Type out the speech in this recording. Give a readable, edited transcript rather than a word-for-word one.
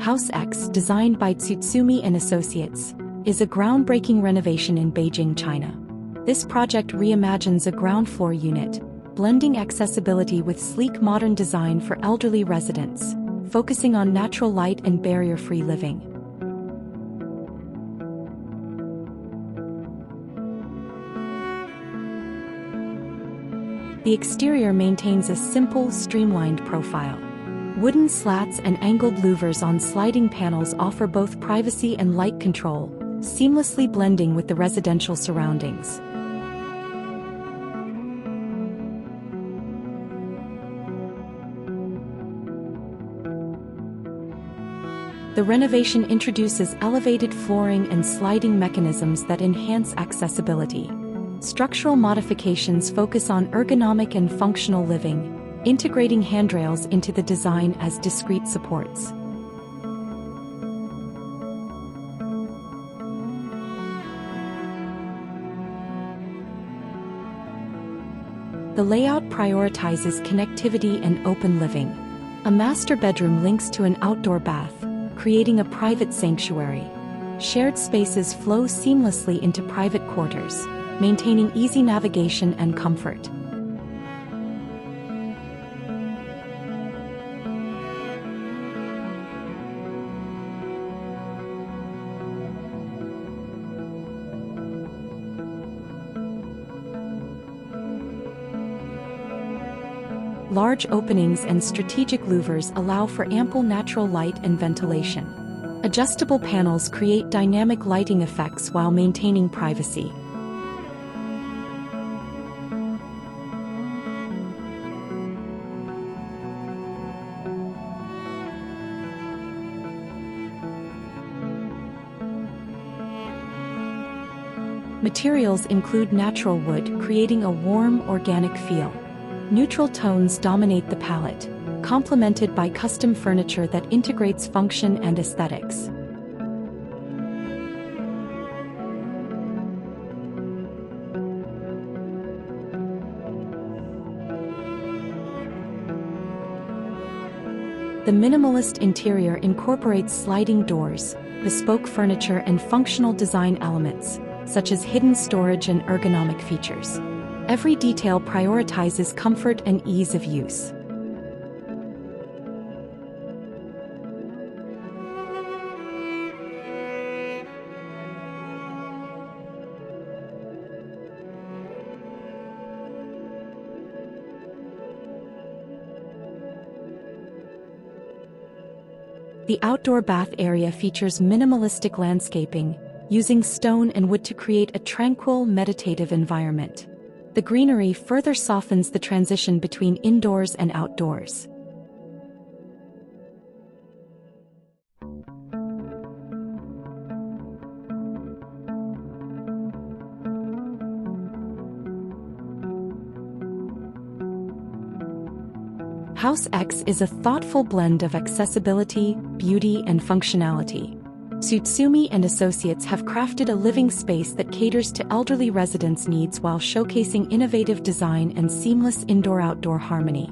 House X, designed by Tsutsumi and Associates, is a groundbreaking renovation in Beijing, China. This project reimagines a ground floor unit, blending accessibility with sleek modern design for elderly residents, focusing on natural light and barrier-free living. The exterior maintains a simple, streamlined profile. Wooden slats and angled louvers on sliding panels offer both privacy and light control, seamlessly blending with the residential surroundings. The renovation introduces elevated flooring and sliding mechanisms that enhance accessibility. Structural modifications focus on ergonomic and functional living, integrating handrails into the design as discrete supports. The layout prioritizes connectivity and open living. A master bedroom links to an outdoor bath, creating a private sanctuary. Shared spaces flow seamlessly into private quarters, maintaining easy navigation and comfort. Large openings and strategic louvers allow for ample natural light and ventilation. Adjustable panels create dynamic lighting effects while maintaining privacy. Materials include natural wood, creating a warm, organic feel. Neutral tones dominate the palette, complemented by custom furniture that integrates function and aesthetics. The minimalist interior incorporates sliding doors, bespoke furniture and functional design elements, such as hidden storage and ergonomic features. Every detail prioritizes comfort and ease of use. The outdoor bath area features minimalistic landscaping, using stone and wood to create a tranquil, meditative environment. The greenery further softens the transition between indoors and outdoors. House X is a thoughtful blend of accessibility, beauty, and functionality. Tsutsumi and Associates have crafted a living space that caters to elderly residents' needs while showcasing innovative design and seamless indoor-outdoor harmony.